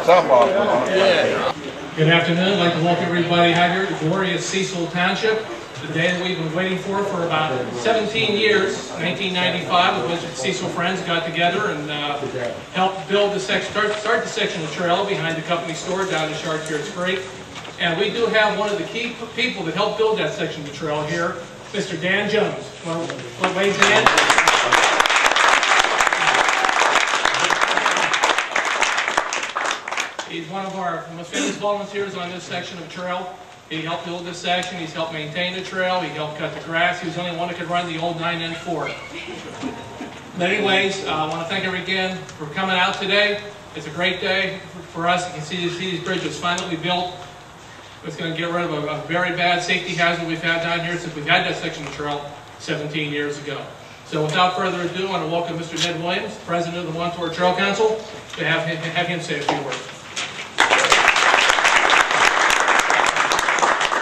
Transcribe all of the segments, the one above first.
top off on it. Yeah. Good afternoon. I'd like to welcome everybody out here to glorious Cecil Township. The day that we've been waiting for about 17 years. 1995, a bunch of Cecil friends got together and helped build the section, start the section of trail behind the company store down in Sharkshire Creek. And we do have one of the key people that helped build that section of the trail here, Mr. Dan Jones. Want to wave Dan? He's one of our most famous volunteers on this section of trail. He helped build this section, he's helped maintain the trail, he helped cut the grass. He was the only one that could run the old 9N4. In many ways, I want to thank everyone again for coming out today. It's a great day for us. You can see these bridges finally built. It's going to get rid of a very bad safety hazard we've had down here since we've had that section of trail 17 years ago. So without further ado, I want to welcome Mr. Ned Williams, President of the Montour Trail Council, to have him say a few words.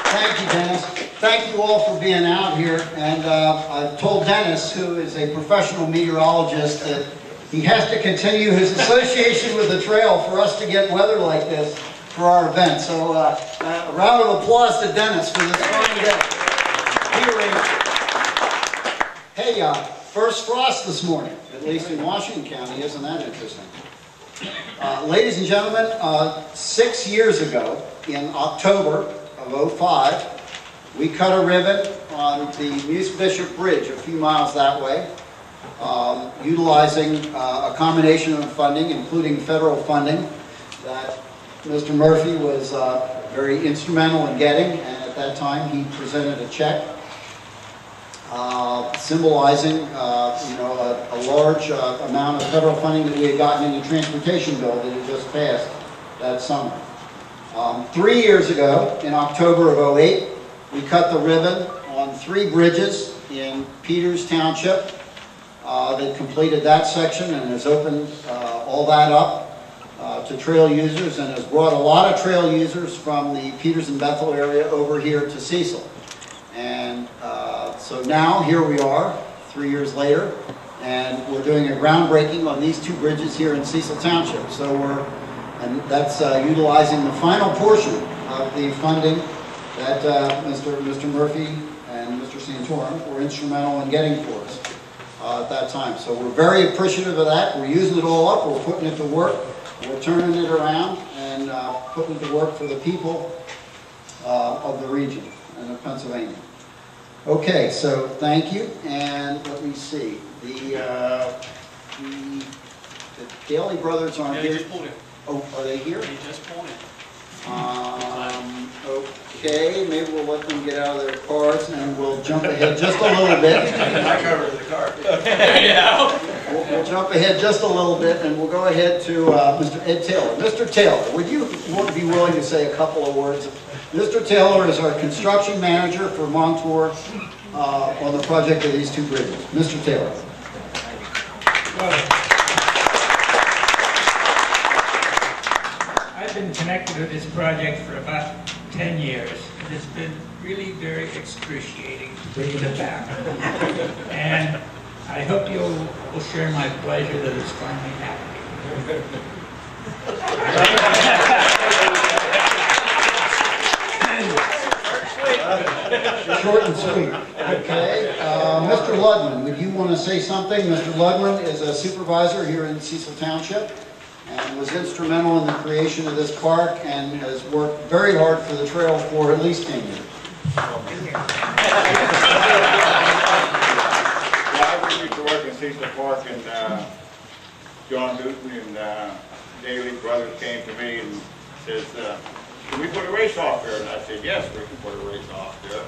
Thank you, Dennis. Thank you all for being out here. And I've told Dennis, who is a professional meteorologist, that he has to continue his association with the trail for us to get weather like this for our event. So a round of applause to Dennis for this fine day. Hey, first frost this morning, at least in Washington County. Isn't that interesting? Ladies and gentlemen, 6 years ago, in October of '05, we cut a ribbon on the Muse Bishop Bridge a few miles that way, utilizing a combination of funding, including federal funding, that Mr. Murphy was very instrumental in getting, and at that time he presented a check symbolizing a large amount of federal funding that we had gotten in the transportation bill that had just passed that summer. 3 years ago, in October of '08, we cut the ribbon on 3 bridges in Peters Township that completed that section and has opened all that up to trail users and has brought a lot of trail users from the Peters and Bethel area over here to Cecil. And so now, here we are, 3 years later, and we're doing a groundbreaking on these 2 bridges here in Cecil Township. So and that's utilizing the final portion of the funding that Mr. Murphy and Mr. Santorum were instrumental in getting for us at that time. So we're very appreciative of that. We're using it all up. We're putting it to work. We're turning it around and putting it to work for the people of the region and of Pennsylvania. Okay, so thank you. And let me see. The Daly brothers aren't here. Oh, are they here? They just pulled it. Okay, maybe we'll let them get out of their cars and we'll jump ahead just a little bit. I covered the car. Yeah. We'll jump ahead just a little bit and we'll go ahead to Mr. Ed Taylor. Mr. Taylor, would you be willing to say a couple of words? Mr. Taylor is our construction manager for Montour on the project of these 2 bridges. Mr. Taylor. I've been connected with this project for about 10 years. It's been really very excruciating to bring it about. And I hope you will share my pleasure that it's finally happening. Short and sweet. Okay. Mr. Ludman, would you want to say something? Mr. Ludman is a supervisor here in Cecil Township and was instrumental in the creation of this park and has worked very hard for the trail for at least 10 years. Yeah, I used to work in Cecil Park, and John Newton and Daly brothers came to me and says, can we put a race off here? And I said, yes, we can put a race off here.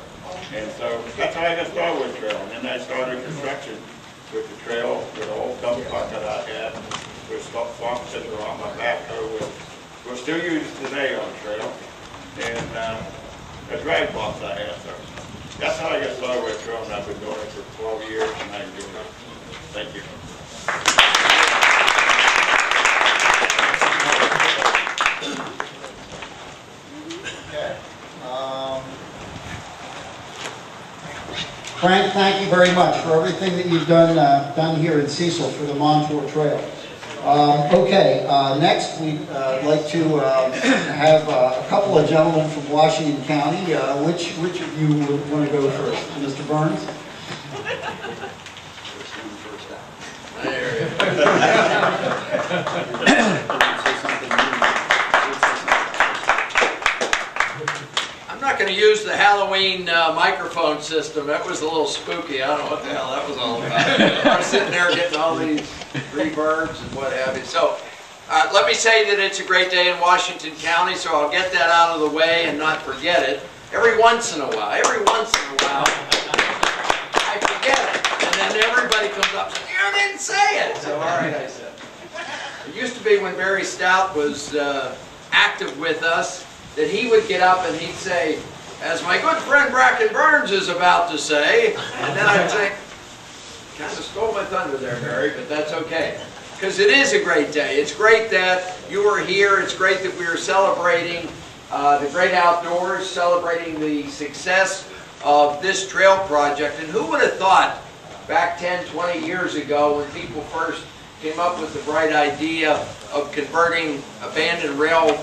And so that's how I got started with trail. And then I started construction with the trail, with the old dump cart that I had, with swamp scissor on my backhoe, which we're still using today on the trail, and a drag box I had. So that's how I got started with trail, and I've been doing it for 12 years, and I enjoy it. Thank you. Frank, thank you very much for everything that you've done here in Cecil for the Montour Trail. Okay, next we'd like to have a couple of gentlemen from Washington County. Which of you would want to go first? Mr. Burns? I'm not going to use the Halloween microphone system. That was a little spooky. I don't know what the hell that was all about. I was sitting there getting all these reverbs and what have you. So let me say that it's a great day in Washington County, so I'll get that out of the way and not forget it. Every once in a while, I forget it. And then everybody comes up and says, "You didn't say it." So all right, I said. It used to be when Barry Stout was active with us, that he would get up and he'd say, "As my good friend Bracken Burns is about to say," and then I'd say, kind of stole my thunder there, Barry, but that's okay. Because it is a great day. It's great that you are here. It's great that we are celebrating the great outdoors, celebrating the success of this trail project. And who would have thought back 10, 20 years ago when people first came up with the bright idea of converting abandoned rail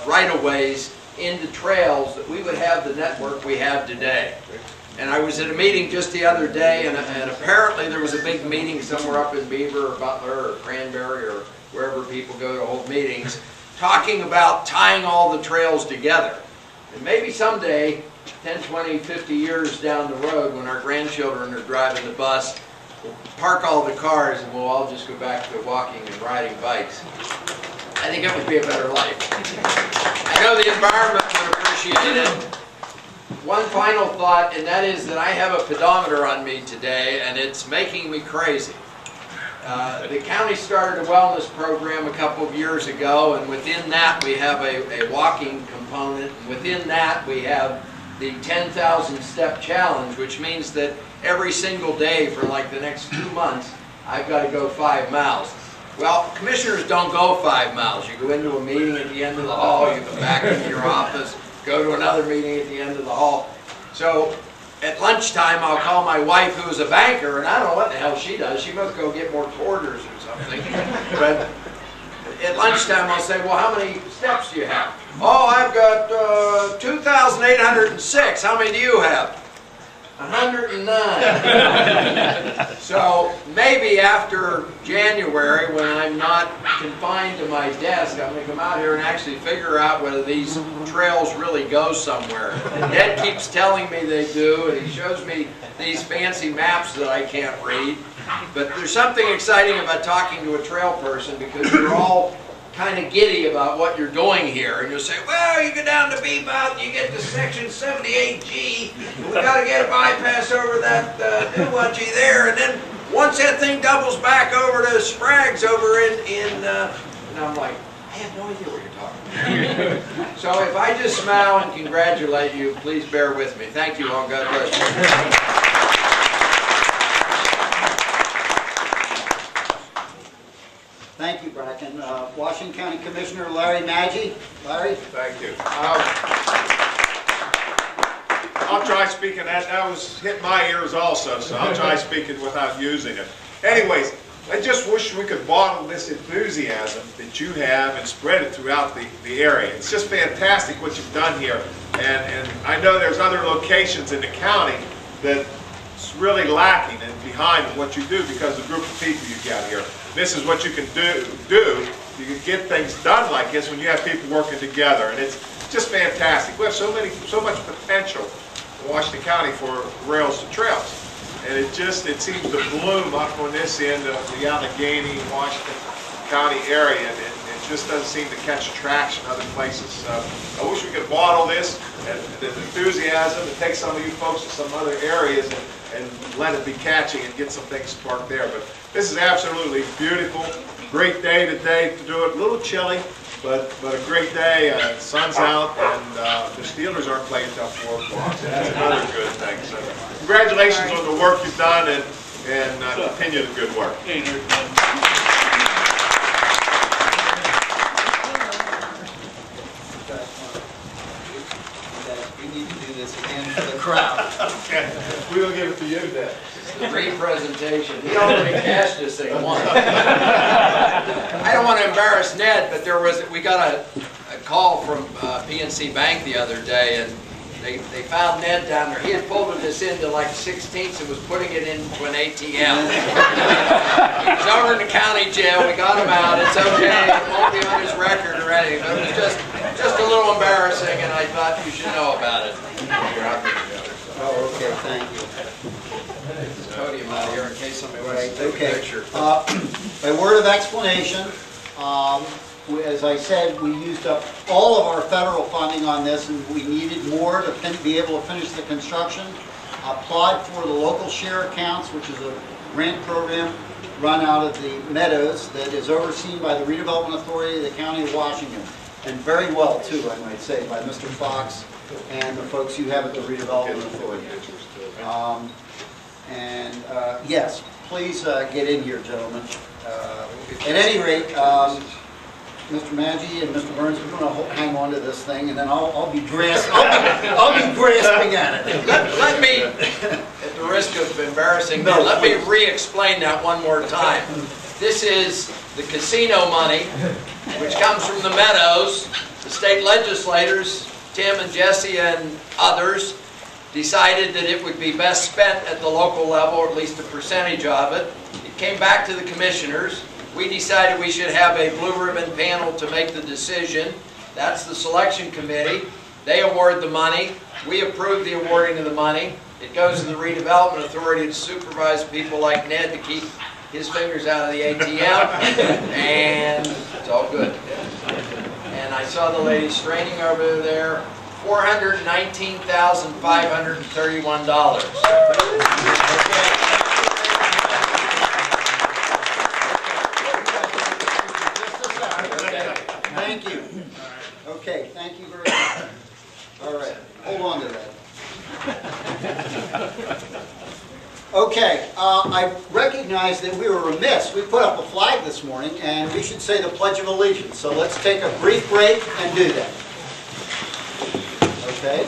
right-of-ways into trails, that we would have the network we have today. And I was at a meeting just the other day, and apparently there was a big meeting somewhere up in Beaver or Butler or Cranberry or wherever people go to hold meetings, talking about tying all the trails together. And maybe someday, 10, 20, 50 years down the road, when our grandchildren are driving the bus, we'll park all the cars and we'll all just go back to walking and riding bikes. I think it would be a better life. I know the environment would appreciate it. One final thought, and that is that I have a pedometer on me today, and it's making me crazy. The county started a wellness program a couple of years ago, and within that we have a walking component, and within that we have the 10,000 step challenge, which means that every single day for like the next 2 months, I've got to go 5 miles. Well, commissioners don't go 5 miles. You go into a meeting at the end of the hall, you go back into your office, go to another meeting at the end of the hall. So at lunchtime, I'll call my wife, who is a banker, and I don't know what the hell she does. She must go get more quarters or something. But at lunchtime, I'll say, "Well, how many steps do you have?" "Oh, I've got 2,806. How many do you have?" 109. So maybe after January, when I'm not confined to my desk, I'm going to come out here and actually figure out whether these trails really go somewhere. Ned keeps telling me they do, and he shows me these fancy maps that I can't read. But there's something exciting about talking to a trail person, because you're all kind of giddy about what you're doing here, and you'll say, "Well, you go down to Beebout and you get to section 78G, and we got to get a bypass over that Newunchy there, and then once that thing doubles back over to Sprague's over in and I'm like, I have no idea what you're talking about. So if I just smile and congratulate you, please bear with me. Thank you all. God bless you. Thank you, Bracken. Washington County Commissioner Larry Maggi. Larry? Thank you. I'll try speaking that. That was hit my ears also, so I'll try speaking without using it. Anyways, I just wish we could bottle this enthusiasm that you have and spread it throughout the area. It's just fantastic what you've done here. And I know there's other locations in the county that's really lacking and behind what you do because of the group of people you got here. This is what you can do. You can get things done like this when you have people working together, and it's just fantastic. We have so much potential in Washington County for rails to trails, and it seems to bloom up on this end of the Allegheny, Washington County area, and it just doesn't seem to catch traction in other places. So I wish we could bottle this and the enthusiasm and take some of you folks to some other areas and let it be catchy and get some things sparked there. But this is absolutely beautiful. Great day today to do it. A little chilly, but a great day. Sun's out, and the Steelers aren't playing until 4 o'clock. So that's another good thing. So congratulations on the work you've done, and continue the good work. The crowd. Okay. We're going to give it to you then. Great presentation. He already cashed this thing once. I don't want to embarrass Ned, but we got a call from PNC Bank the other day, and they found Ned down there. He had folded this into like 16ths and was putting it into an ATM. He was over in the county jail. We got him out. It's okay. It won't be on his record or anything. But it was just a little embarrassing, and I thought you should know about it. Oh, okay, thank you. This podium out here in case somebody wants to take a picture. By word of explanation, as I said, we used up all of our federal funding on this, and we needed more to be able to finish the construction. Applied for the local share accounts, which is a grant program run out of the Meadows that is overseen by the Redevelopment Authority of the County of Washington, and very well too, I might say, by Mr. Fox and the folks you have at the Redevelopment Authority. Yes, please get in here, gentlemen. At any rate, Mr. Maggi and Mr. Burns, we're going to hang on to this thing, and then I'll be grasping at it. Let me, at the risk of embarrassing you, let me re-explain that one more time. This is the casino money, which comes from the Meadows. The state legislators, Tim and Jesse and others, decided that it would be best spent at the local level, or at least a percentage of it. It came back to the commissioners. We decided we should have a blue ribbon panel to make the decision. That's the selection committee. They award the money. We approve the awarding of the money. It goes to the redevelopment authority to supervise people like Ned to keep his fingers out of the ATM, and it's all good. And I saw the lady straining over there. $419,531. Thank you. Okay, thank you very much. All right, hold on to that. Okay, I recognize that we were remiss. We put up a flag this morning, and we should say the Pledge of Allegiance. So let's take a brief break and do that. Okay?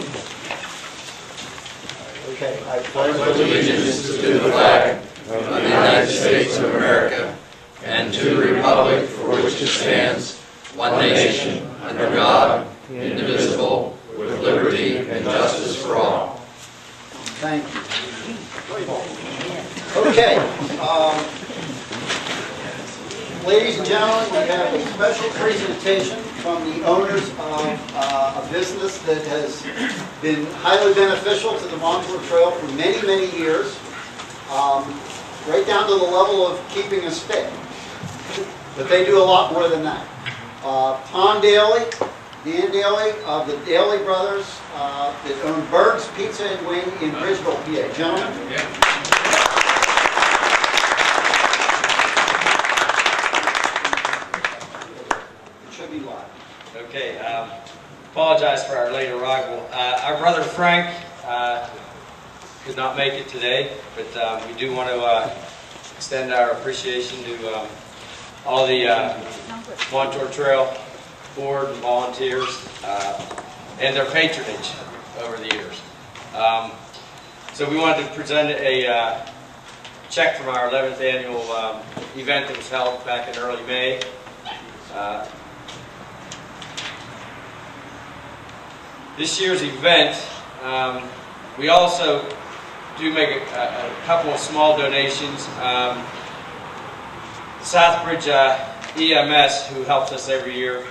Okay, I pledge allegiance to the flag of the United States of America and to the republic for which it stands, one nation, under God, indivisible, with liberty and justice for all. Thank you. Okay. Ladies and gentlemen, we have a special presentation from the owners of a business that has been highly beneficial to the Montour Trail for many, many years, right down to the level of keeping us fit. But they do a lot more than that. Tom Daly, Dan Daly of the Daly Brothers that own Berg's Pizza and Wing in Bridgeville, PA. Gentlemen. Yeah. Okay, apologize for our late arrival. Our brother Frank could not make it today, but we do want to extend our appreciation to all the Montour Trail board and volunteers and their patronage over the years. So we wanted to present a check from our 11th annual event that was held back in early May. This year's event, we also do make a couple of small donations. Southbridge EMS, who helps us every year,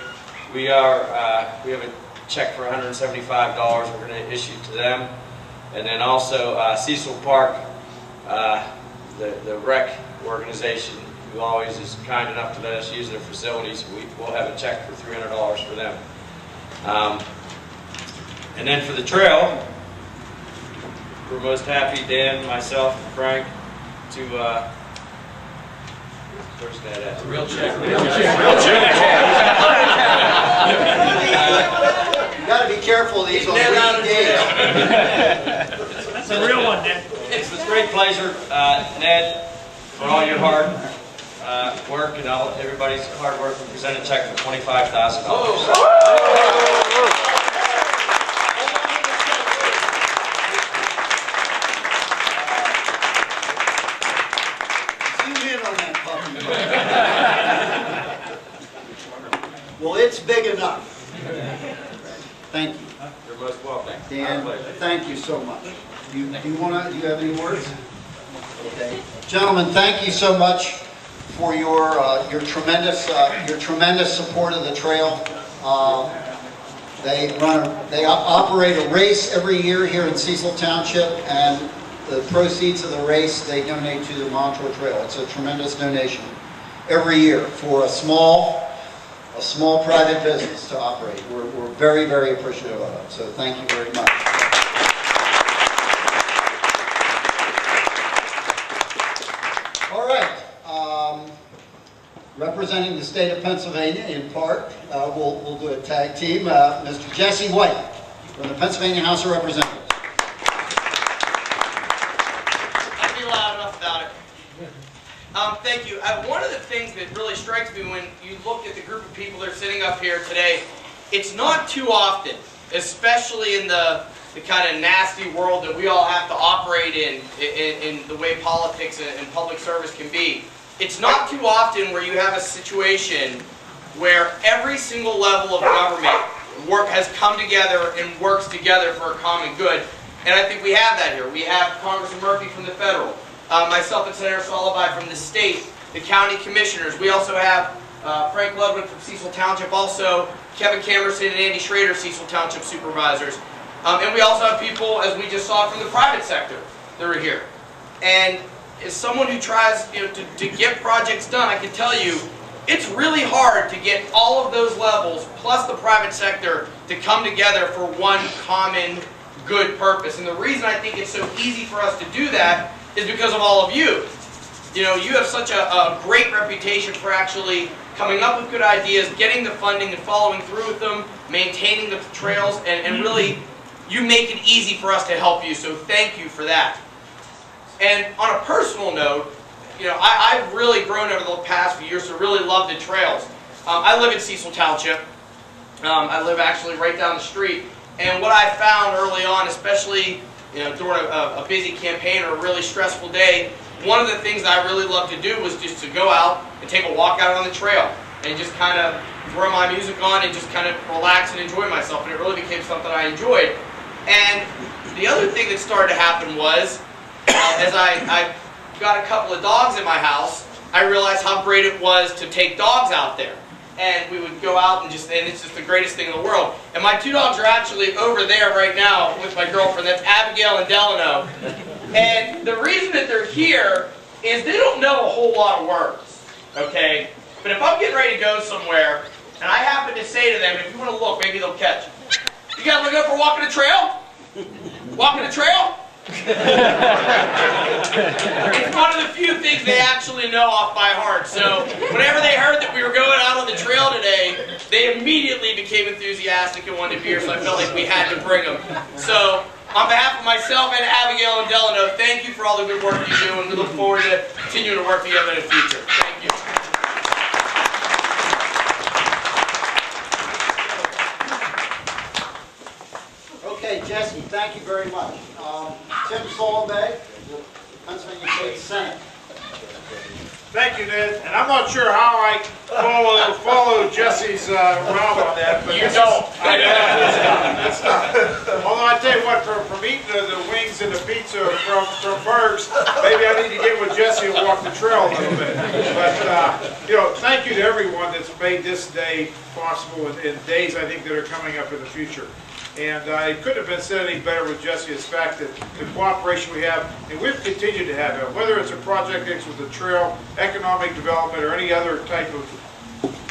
we have a check for $175 we're going to issue to them. And then also Cecil Park, the rec organization, who always is kind enough to let us use their facilities, we'll have a check for $300 for them. And then for the trail, we're most happy, Dan, myself, and Frank, to, where's that at? Real check. You got to be careful of these on weekend days. That's a real one, Ned. It's with great pleasure, Ned, for all your hard work and everybody's hard work. We present a check for $25,000. big enough. Thank you. You're most welcome. Dan, thank you so much. Do you have any words? Okay. Gentlemen, thank you so much for your tremendous support of the trail. They operate a race every year here in Cecil Township, and the proceeds of the race they donate to the Montreux Trail. It's a tremendous donation every year for a small private business to operate. We're very, very appreciative of it. So thank you very much. All right. Representing the state of Pennsylvania in part, we'll do a tag team. Mr. Jesse White from the Pennsylvania House of Representatives. I'd be loud enough about it. Thank you. One of the things that really strikes me when you look at the group of people that are sitting up here today, it's not too often, especially in the kind of nasty world that we all have to operate in the way politics and public service can be. It's not too often where you have a situation where every single level of government has come together and works together for a common good. And I think we have that here. We have Congressman Murphy from the federal, myself and Senator Solibai from the state, the county commissioners. We also have Frank Ludwig from Cecil Township, also Kevin Camerson and Andy Schrader, Cecil Township supervisors. And we also have people, as we just saw, from the private sector that are here. And as someone who tries to get projects done, I can tell you, it's really hard to get all of those levels, plus the private sector, to come together for one common good purpose. And the reason I think it's so easy for us to do that is because of all of you. You know, you have such a great reputation for actually coming up with good ideas, getting the funding and following through with them, maintaining the trails, and really, you make it easy for us to help you, so thank you for that. And on a personal note, you know, I've really grown over the past few years to really love the trails. I live in Cecil Township. I live actually right down the street. And what I found early on, especially during a busy campaign or a really stressful day, one of the things that I really loved to do was just to go out and take a walk out on the trail and just kind of throw my music on and just kind of relax and enjoy myself. And it really became something I enjoyed. And the other thing that started to happen was, as I got a couple of dogs in my house, I realized how great it was to take dogs out there. And we would go out and it's just the greatest thing in the world. And my two dogs are actually over there right now with my girlfriend. That's Abigail and Delano. And the reason that they're here is they don't know a whole lot of words, okay? But if I'm getting ready to go somewhere, and I happen to say to them, if you want to look, maybe they'll catch it. You guys want to go for a walk on the trail? Walking the trail? It's one of the few things they actually know off by heart. So whenever they heard that we were going out on the trail today, they immediately became enthusiastic and wanted to be here, so I felt like we had to bring them. So on behalf of myself and Abigail and Delano, thank you for all the good work you do, and we look forward to continuing to work together in the future. Thank you. Okay, Jesse, thank you very much. Tim Solobay, the Pennsylvania State Senate. Thank you, Ned. And I'm not sure how I follow Jesse's route on that. But You don't. I know. It's not. Although I tell you what, from eating the wings and the pizza from Berg's, maybe I need to get with Jesse and walk the trail a little bit. But thank you to everyone that's made this day possible in days I think that are coming up in the future. And it couldn't have been said any better with Jesse, is the fact that the cooperation we have, and we've continued to have it, whether it's a project with the trail, economic development, or any other type of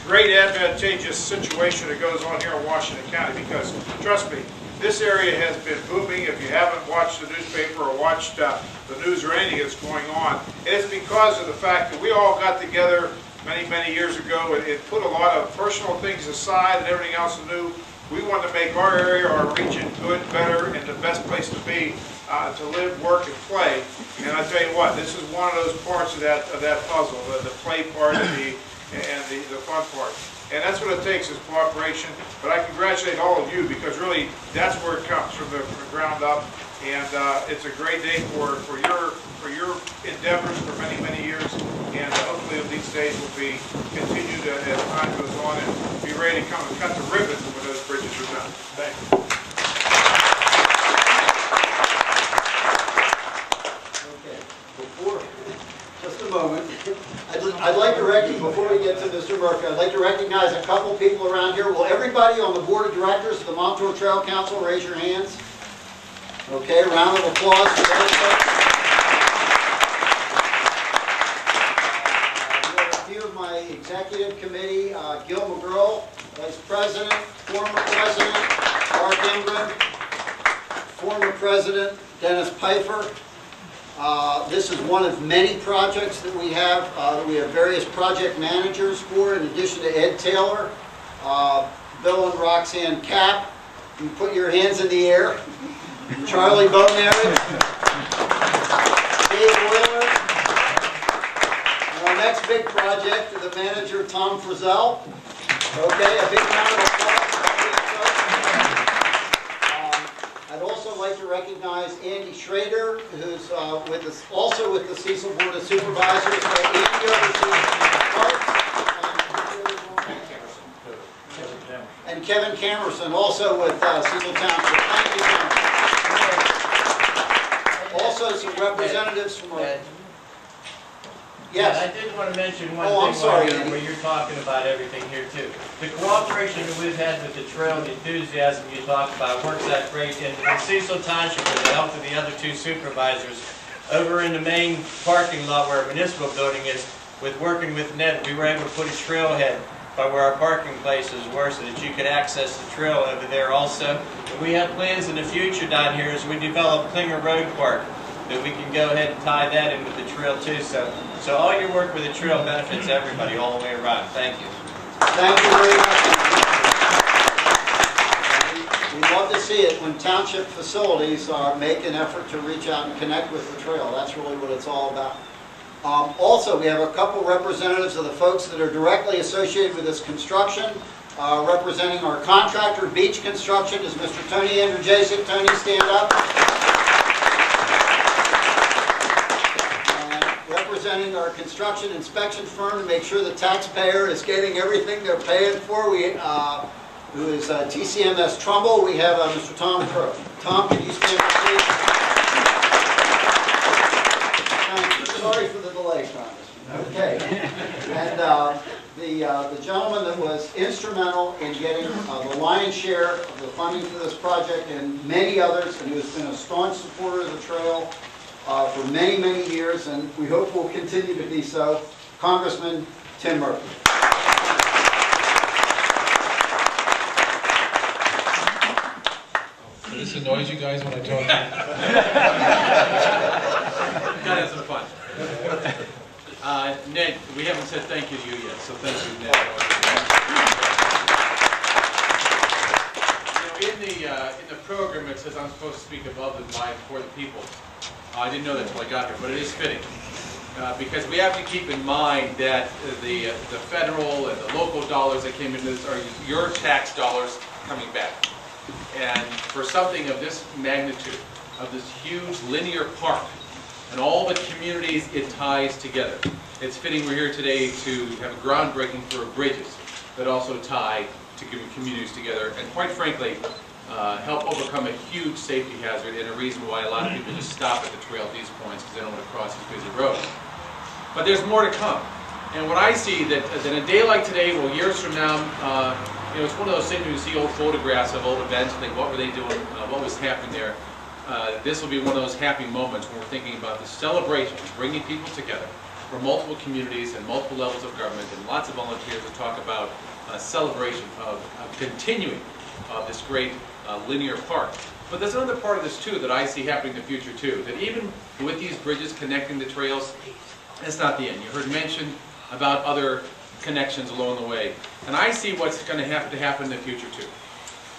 great advantageous situation that goes on here in Washington County. Because, trust me, this area has been booming. If you haven't watched the newspaper or watched the news or anything that's going on, it's because of the fact that we all got together many, many years ago and put a lot of personal things aside and everything else anew. We want to make our area, our region good, better, and the best place to be, to live, work, and play. And I tell you what, this is one of those parts of that puzzle, the play part and the fun part. And that's what it takes, is cooperation. But I congratulate all of you, because really that's where it comes, from the ground up. And it's a great day for your endeavors for many, many years. And hopefully of these days will be continued as time goes on and be ready to come and cut the ribbons when those bridges are done. Thank you. Okay, just a moment. I'd like to recognize, before we get to Mr. Murphy, I'd like to recognize a couple people around here. Will everybody on the board of directors of the Montour Trail Council raise your hands? Okay, round of applause for those folks. We have a few of my executive committee, Gil McGurl, Vice President, former President, Mark Ingram, former President, Dennis Pfeiffer. This is one of many projects that we have various project managers for, in addition to Ed Taylor, Bill and Roxanne Kapp. You put your hands in the air. Charlie Bonery, Dave Wheeler, and our next big project, the manager Tom Frizzell. Okay, a big round of applause for that. I'd also like to recognize Andy Schrader, who's also with the Cecil Board of Supervisors. Andy oversees parks, and Kevin Camerson, also with Cecil Township. Thank you, Kevin. Also, some representatives from our... Yes. I did want to mention one I'm thing sorry, where you're talking about everything here too. The cooperation that we've had with the trail and the enthusiasm you talked about works out great. And Cecil Township, with the help of the other two supervisors, over in the main parking lot where our municipal building is, with working with Ned, we were able to put a trailhead by where our parking places were so that you could access the trail over there also. And we have plans in the future down here as we develop Klinger Road Park that we can go ahead and tie that in with the trail too. So all your work with the trail benefits everybody all the way around. Thank you. Thank you very much. We love to see it when township facilities make an effort to reach out and connect with the trail. That's really what it's all about. Also, we have a couple representatives of the folks that are directly associated with this construction. Representing our contractor, Beach Construction, is Mr. Tony Andrzejczyk. Tony, stand up. And representing our construction inspection firm to make sure the taxpayer is getting everything they're paying for, who is TCMS Trumbull, we have Mr. Tom Crow. Tom, can you stand up, please? Sorry for the delay, Congressman. Okay. And the gentleman that was instrumental in getting the lion's share of the funding for this project and many others, and who has been a staunch supporter of the trail for many, many years, and we hope will continue to be so, Congressman Tim Murphy. This annoys you guys when I talk. Gotta have some fun. Ned, we haven't said thank you to you yet, so thank you, Ned. You know, in the program it says I'm supposed to speak above and by and for the people. I didn't know that until I got here, but it is fitting. Because we have to keep in mind that the federal and the local dollars that came into this are your tax dollars coming back. And for something of this magnitude, of this huge linear park, and all the communities it ties together, it's fitting we're here today to have a groundbreaking for bridges that also tie to communities together, and quite frankly, help overcome a huge safety hazard and a reason why a lot of people just stop at the trail at these points because they don't want to cross these busy roads. But there's more to come. And what I see that in a day like today, well, years from now, you know, it's one of those things when you see old photographs of old events and think, what were they doing, what was happening there? This will be one of those happy moments when we're thinking about the celebration, bringing people together from multiple communities and multiple levels of government and lots of volunteers to talk about a celebration of continuing this great linear park. But there's another part of this too that I see happening in the future too, that even with these bridges connecting the trails, it's not the end. You heard mention about other connections along the way. And I see what's going to have to happen in the future too,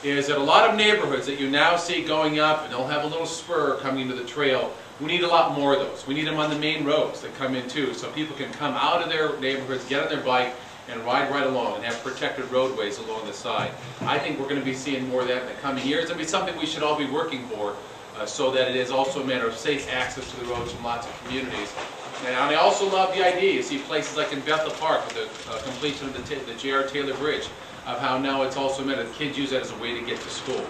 is that a lot of neighborhoods that you now see going up and they'll have a little spur coming into the trail, we need a lot more of those. We need them on the main roads that come in too, so people can come out of their neighborhoods, get on their bike, and ride right along and have protected roadways along the side. I think we're going to be seeing more of that in the coming years. It'll be something we should all be working for so that it is also a matter of safe access to the roads from lots of communities. And I also love the idea, you see places like in Bethel Park with the completion of the J.R. Taylor Bridge, of how now it's also meant that kids use that as a way to get to school.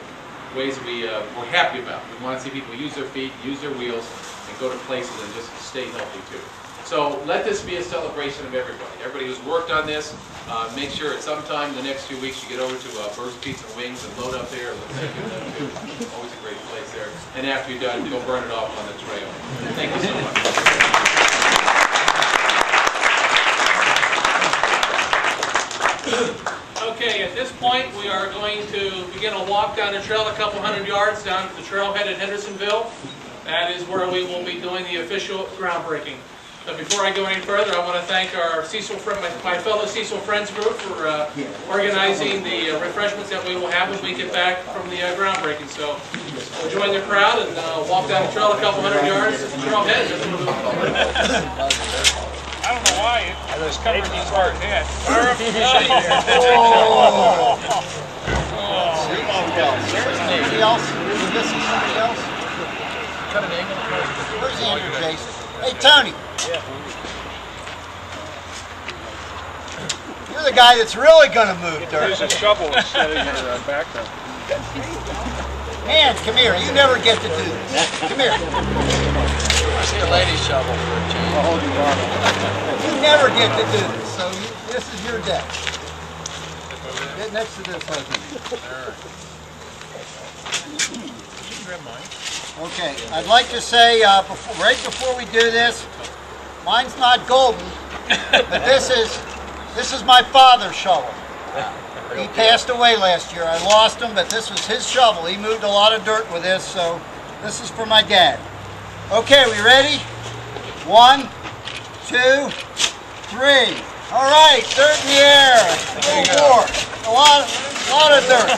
Ways we're happy about. We want to see people use their feet, use their wheels, and go to places and just stay healthy too. So let this be a celebration of everybody. Everybody who's worked on this, make sure at some time in the next few weeks you get over to Burt's Pizza and Wings and load up there. Thank you them too. Always a great place there. And after you're done, go burn it off on the trail. Thank you so much. Okay, at this point we are going to begin a walk down the trail a couple hundred yards down to the trailhead at Hendersonville. That is where we will be doing the official groundbreaking. But before I go any further, I want to thank our Cecil, my fellow Cecil Friends group for organizing the refreshments that we will have when we get back from the groundbreaking. So we'll join the crowd and walk down the trail a couple hundred yards to the trailhead. I don't know why it was covering his hard head. Somebody else? This is somebody else? Where's Andrew Jason? Hey, Tony. You're the guy that's really going to move dirt. There's a shovel instead of your background. Man, come here. You never get to do this. Come here. I see a lady shovel for a change. I'll hold you on. You never get to do this, so this is your deck. Get next to this husband. Okay, I'd like to say, right before we do this, mine's not golden, but this is my father's shovel. He passed away last year. I lost him, but this was his shovel. He moved a lot of dirt with this, so this is for my dad. Okay, we ready? 1, 2, 3. All right, dirt in the air. A little more. A lot of dirt.